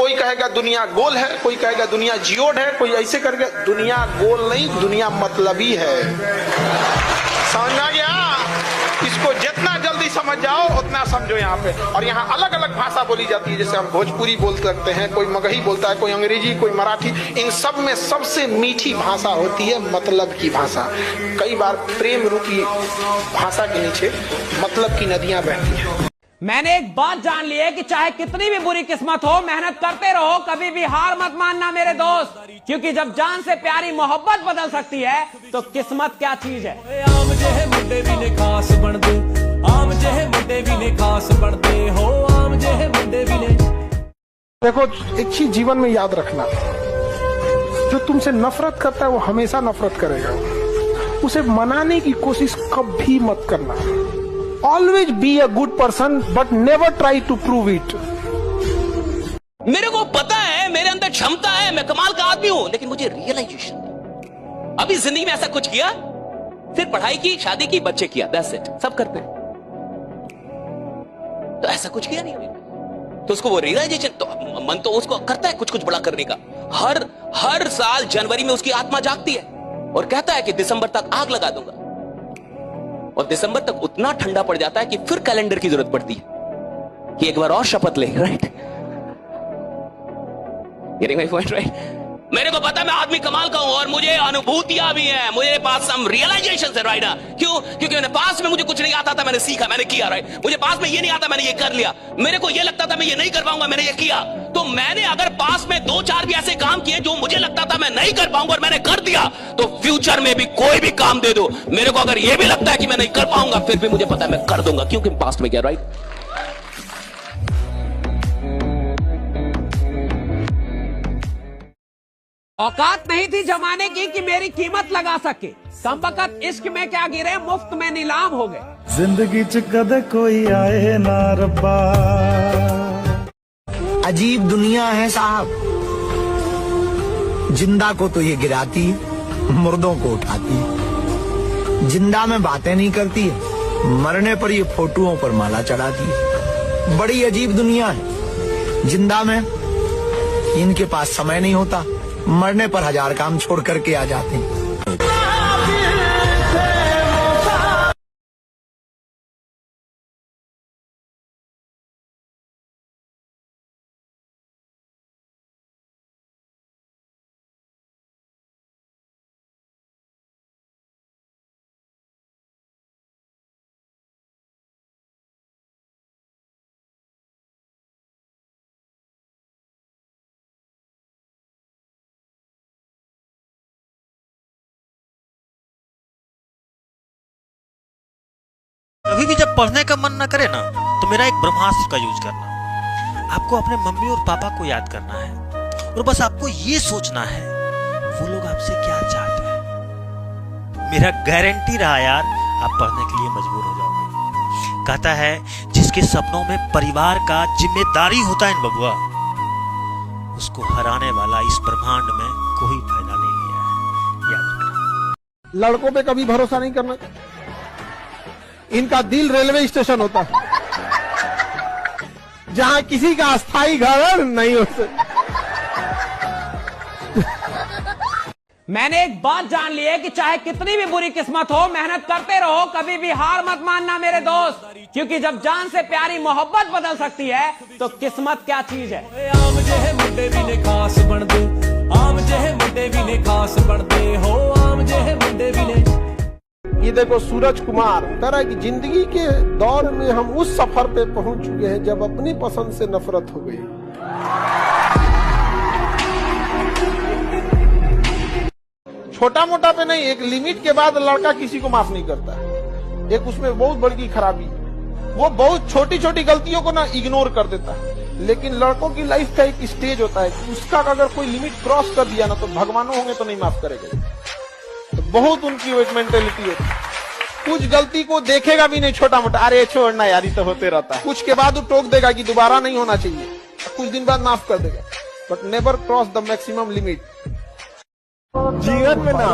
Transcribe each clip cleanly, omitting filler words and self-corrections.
कोई कहेगा दुनिया गोल है, कोई कहेगा दुनिया जियोड है, कोई ऐसे करके। दुनिया गोल नहीं, दुनिया मतलबी है। समझ में आ गया? इसको जितना जल्दी समझ जाओ उतना समझो यहाँ पे। और यहाँ अलग अलग भाषा बोली जाती है, जैसे हम भोजपुरी बोल सकते हैं, कोई मगही बोलता है, कोई अंग्रेजी, कोई मराठी। इन सब में सबसे मीठी भाषा होती है मतलब की भाषा। कई बार प्रेम रूपी भाषा के नीचे मतलब की नदियां बहती है। मैंने एक बात जान ली है कि चाहे कितनी भी बुरी किस्मत हो, मेहनत करते रहो, कभी भी हार मत मानना मेरे दोस्त। क्योंकि जब जान से प्यारी मोहब्बत बदल सकती है तो किस्मत क्या चीज है। आम जेहे मुंडे भी ने खास बन दे, आम जेहे मुंडे भी ने खास बन दे हो, आम जेहे मुंडे भी ने। देखो, एक चीज जीवन में याद रखना, जो तुमसे नफरत करता है वो हमेशा नफरत करेगा। उसे मनाने की कोशिश कभी मत करना। Always be a good person, but never try to prove it. मेरे को पता है मेरे अंदर क्षमता है, मैं कमाल का आदमी हूं, लेकिन मुझे रियलाइजेशन नहीं। अभी जिंदगी में ऐसा कुछ किया, फिर पढ़ाई की, शादी की, बच्चे किया, दैट्स इट। सब करते हैं, तो ऐसा कुछ किया नहीं अभी। तो उसको वो रियलाइजेशन, तो मन तो उसको करता है कुछ कुछ बड़ा करने का। हर साल जनवरी में उसकी आत्मा जागती है और कहता है कि दिसंबर तक आग लगा दूंगा। और दिसंबर तक उतना ठंडा पड़ जाता है कि फिर कैलेंडर की जरूरत पड़ती है कि एक बार और शपथ ले। Right? Getting my point? Right? मेरे को पता है मैं आदमी कमाल का हूं और मुझे अनुभूतियां भी हैं, मुझे पास सम रियलाइजेशन है। राइट? क्यों? क्योंकि मैंने पास में मुझे कुछ नहीं आता था, मैंने सीखा, मैंने किया। राइट? मुझे पास में ये नहीं आता, मैंने ये कर लिया। मेरे को ये लगता था मैं ये नहीं कर पाऊंगा, मैंने ये किया। तो मैंने अगर पास में 2-4 भी ऐसे काम किए जो मुझे लगता था मैं नहीं कर पाऊंगा और मैंने कर दिया, तो फ्यूचर में भी कोई भी काम दे दो, मेरे को अगर ये भी लगता है कि मैं नहीं कर पाऊंगा, फिर भी मुझे पता है मैं कर दूंगा, क्योंकि पास्ट में क्या। राइट? औकात नहीं थी जमाने की कि मेरी कीमत लगा सके। कमबख्त इश्क में क्या गिरे, मुफ्त में नीलाम हो गए। जिंदगी च कदे कोई आए ना रब्बा। अजीब दुनिया है साहब, जिंदा को तो ये गिराती, मुर्दों को उठाती। जिंदा में बातें नहीं करती, मरने पर ये फोटोओं पर माला चढ़ाती। बड़ी अजीब दुनिया है। जिंदा में इनके पास समय नहीं होता, मरने पर 1000 काम छोड़ करके आ जाते हैं। कभी भी जब पढ़ने का मन न करे ना, तो मेरा एक ब्रह्मास्त्र का यूज करना। आपको अपने मम्मी और पापा को याद करना है और बस आपको ये सोचना है वो लोग आपसे क्या चाहते हैं। मेरा गारंटी रहा यार, आप पढ़ने के लिए मजबूर हो जाओगे। कहता है जिसके सपनों में परिवार का जिम्मेदारी होता है बबुआ, उसको हराने वाला इस ब्रह्मांड में कोई फायदा नहीं लिया है। याद रखना। लड़कों पे कभी भरोसा नहीं करना। इनका दिल रेलवे स्टेशन होता है जहां किसी का अस्थायी घर नहीं हो सकता। मैंने एक बात जान ली है कि चाहे कितनी भी बुरी किस्मत हो, मेहनत करते रहो, कभी भी हार मत मानना मेरे दोस्त। क्योंकि जब जान से प्यारी मोहब्बत बदल सकती है तो किस्मत क्या चीज है। आम जेहे मुंडे भी ने खास बन दे, आम जेहे मुंडे भी ने खास बन दे हो, आम जेहे मुंडे भी ने। ये देखो सूरज कुमार तरह की जिंदगी के दौर में हम उस सफर पे पहुंच चुके हैं जब अपनी पसंद से नफरत हो गई। छोटा मोटा पे नहीं, एक लिमिट के बाद लड़का किसी को माफ नहीं करता। एक उसमें बहुत बड़ी खराबी, वो बहुत छोटी छोटी गलतियों को ना इग्नोर कर देता है। लेकिन लड़कों की लाइफ का एक स्टेज होता है कि उसका अगर कोई लिमिट क्रॉस कर दिया ना, तो भगवानों होंगे तो नहीं माफ करेगा। तो बहुत उनकी वो एक मेंटेलिटी होती है, कुछ गलती को देखेगा भी नहीं छोटा मोटा, अरे छोड़ना यार, ये तो होते रहता है। कुछ के बाद वो टोक देगा कि दोबारा नहीं होना चाहिए, कुछ दिन बाद माफ कर देगा, but never cross the maximum limit. जीवन में ना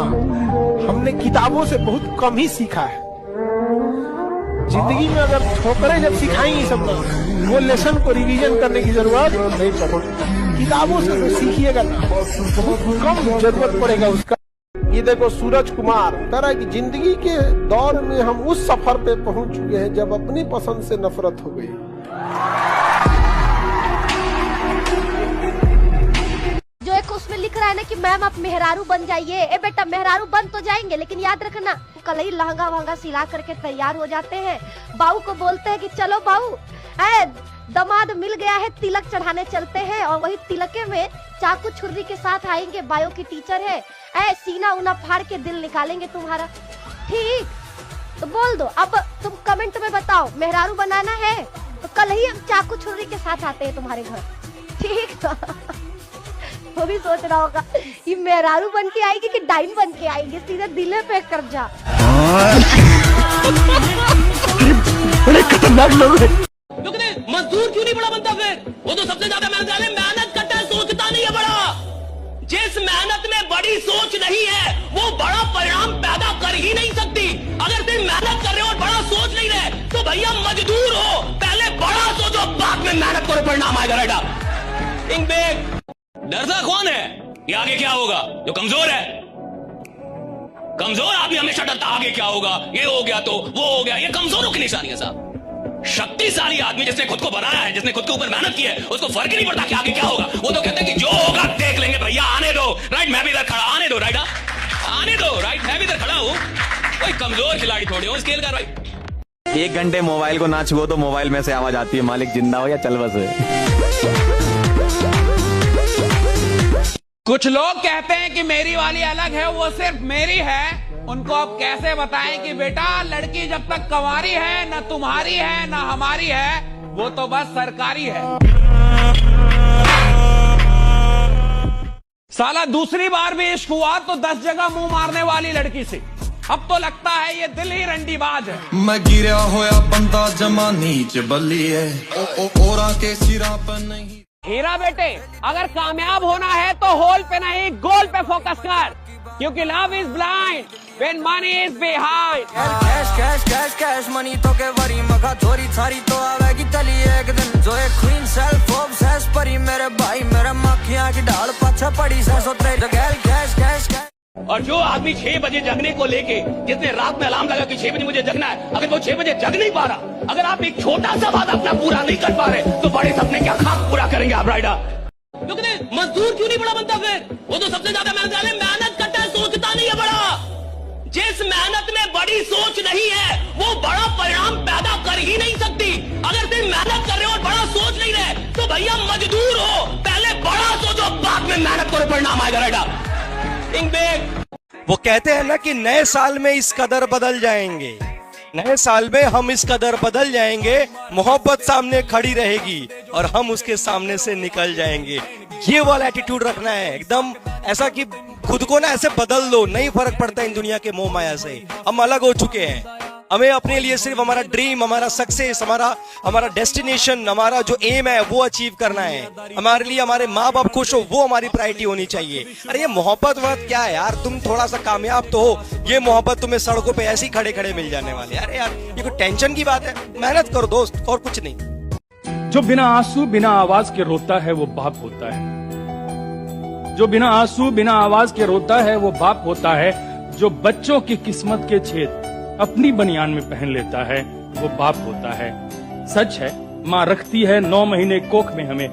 हमने किताबों से बहुत कम ही सीखा है। जिंदगी में अगर ठोकरें जब सिखाएंगी सब लोग, वो लेसन को रिवीजन करने की जरूरत नहीं पड़ेगी। किताबों से तो सीखिएगा ना, बहुत कम जरूरत पड़ेगा उसका। ये देखो सूरज कुमार कह रहा है कि जिंदगी के दौर में हम उस सफर पे पहुंच चुके हैं जब अपनी पसंद से नफरत हो गई। जो एक उसमें लिख रहा है ना कि मैम आप मेहरारू बन जाइए। ए बेटा मेहरारू बन तो जाएंगे, लेकिन याद रखना कल ही लहंगा वहंगा सिला करके तैयार हो जाते हैं। बाऊ को बोलते हैं कि चलो बाऊ दामाद मिल गया है, तिलक चढ़ाने चलते हैं, और वही तिलके में चाकू छुर्री के साथ आएंगे। बायो की टीचर है, सीना उना फाड़ के दिल निकालेंगे तुम्हारा। ठीक तो बोल दो। अब तुम कमेंट में बताओ मेहरारू बनाना है तो कल ही हम चाकू छुर्री के साथ आते हैं तुम्हारे घर। ठीक वो भी सोच रहा होगा ये मेहरारू बन के आएगी कि डाइन बन के आएगी, सीधे दिले पे कर जा। बड़े खतरनाक लोग हैं। मजदूर क्यों नहीं बड़ा बनता फिर? वो तो सबसे ज्यादा मेहनत करता है, सोचता नहीं है बड़ा। जिस मेहनत में बड़ी सोच नहीं है वो बड़ा परिणाम पैदा कर ही नहीं सकती। अगर सिर्फ मेहनत कर रहे हो और बड़ा सोच नहीं रहे तो भैया मजदूर हो, पहले बड़ा सोचो बाद में मेहनत करो, परिणाम आएगा। रेडा डरता कौन है? ये आगे क्या होगा? जो कमजोर है। कमजोर आदमी हमेशा डरता आगे क्या होगा, ये हो गया तो वो हो गया। ये कमजोरों की निशानी है साहब। शक्तिशाली आदमी जिसने खुद को बनाया है, जिसने खुद के ऊपर मेहनत की है, उसको फर्क ही नहीं पड़ता कि आगे क्या होगा। वो तो कहते हैं कि जो होगा देख लेंगे भैया, आने दो। राइट, मैं भी इधर खड़ा, आने दो। राइट, आने दो। राइट, मैं भी इधर खड़ा हूं, कोई कमजोर खिलाड़ी थोड़ी हूं स्केल का। राइट, 1 घंटे मोबाइल को ना छुओ तो मोबाइल में से आवाज आती है, मालिक जिंदा हो या चल बसे। कुछ लोग कहते हैं कि मेरी वाली अलग है, वो सिर्फ मेरी है। उनको अब कैसे बताएं कि बेटा लड़की जब तक कंवारी है, न तुम्हारी है न हमारी है, वो तो बस सरकारी है। साला दूसरी बार भी इश्क हुआ तो 10 जगह मुंह मारने वाली लड़की से। अब तो लगता है ये दिल ही रंडीबाज है। मैं गिरा होया बंदा जमा नीच बल्ली है, ओरा के सिरा पर नहीं। हीरा बेटे, अगर कामयाब होना है तो होल पे नहीं गोल पे फोकस कर, क्योंकि love is blind when money is behind. Cash cash cash cash money तो के वरी मगा थोड़ी सारी तो आवेगी तली एक दिन। जो एक क्वीन सेल्फ ऑब्सेस परी मेरे भाई मेरे मक्खियां की ढाल पाछा पड़ी से सोते कैश कैश कैश। और जो आदमी 6 बजे जगने को लेके, जिसने रात में अलार्म लगा कि 6 बजे मुझे जगना है, अगर वो 6 बजे जग नहीं पा रहा, अगर आप एक छोटा सा बात अपना पूरा नहीं कर पा रहे तो बड़े सपने क्या खाक पूरा करेंगे आप? राइडा मजदूर क्यों नहीं बड़ा बनता फिर? वो तो सबसे ज्यादा मेहनत करता है, सोचता नहीं है बड़ा। जिस मेहनत में बड़ी सोच नहीं है वो बड़ा परिणाम पैदा कर ही नहीं सकती। अगर सिर्फ मेहनत कर रहे हो और बड़ा सोच नहीं रहे तो भैया मजदूर हो, पहले बड़ा सोचो बाद में मेहनत करो, परिणाम आएगा। राइडा वो कहते हैं ना कि नए साल में इस कदर बदल जाएंगे, नए साल में हम इस कदर बदल जाएंगे, मोहब्बत सामने खड़ी रहेगी और हम उसके सामने से निकल जाएंगे। ये वाला एटीट्यूड रखना है, एकदम ऐसा कि खुद को ना ऐसे बदल दो, नहीं फर्क पड़ता इन दुनिया के मोह माया से। हम अलग हो चुके हैं, हमें अपने लिए सिर्फ हमारा ड्रीम, हमारा सक्सेस, हमारा डेस्टिनेशन, हमारा जो एम है वो अचीव करना है। हमारे लिए हमारे माँ बाप खुश हो, वो हमारी प्रायोरिटी होनी चाहिए। अरे ये मोहब्बत वक्त क्या है यार, तुम थोड़ा सा कामयाब तो हो, ये मोहब्बत तुम्हें सड़कों पे ऐसे ही खड़े खड़े मिल जाने वाले। अरे यार ये कोई टेंशन की बात है? मेहनत करो दोस्त, और कुछ नहीं। जो बिना आंसू बिना आवाज के रोता है वो बाप होता है। जो बिना आंसू बिना आवाज के रोता है वो बाप होता है। जो बच्चों की किस्मत के छेद अपनी बनियान में पहन लेता है वो बाप होता है। सच है, माँ रखती है 9 महीने कोख में हमें,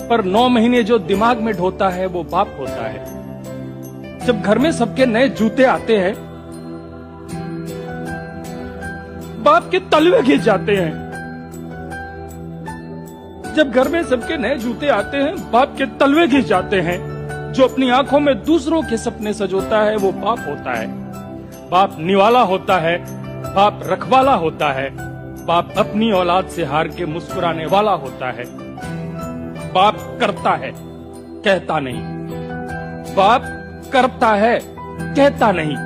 पर 9 महीने जो दिमाग में ढोता है वो बाप होता है। जब घर में सबके नए जूते आते हैं बाप के तलवे घिस जाते हैं। जब घर में सबके नए जूते आते हैं बाप के तलवे घिस जाते हैं। जो अपनी आंखों में दूसरों के सपने सजोता है वो बाप होता है। बाप निवाला होता है, बाप रखवाला होता है, बाप अपनी औलाद से हार के मुस्कुराने वाला होता है। बाप करता है, कहता नहीं। बाप करता है, कहता नहीं।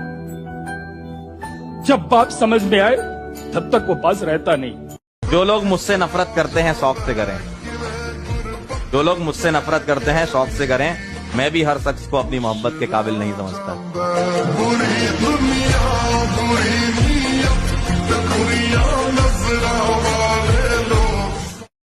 जब बाप समझ में आए तब तक वो पास रहता नहीं। जो लोग मुझसे नफरत करते हैं शौक से करें, जो लोग मुझसे नफरत करते हैं शौक से करें। मैं भी हर शख्स को अपनी मोहब्बत के काबिल नहीं समझता। मेरा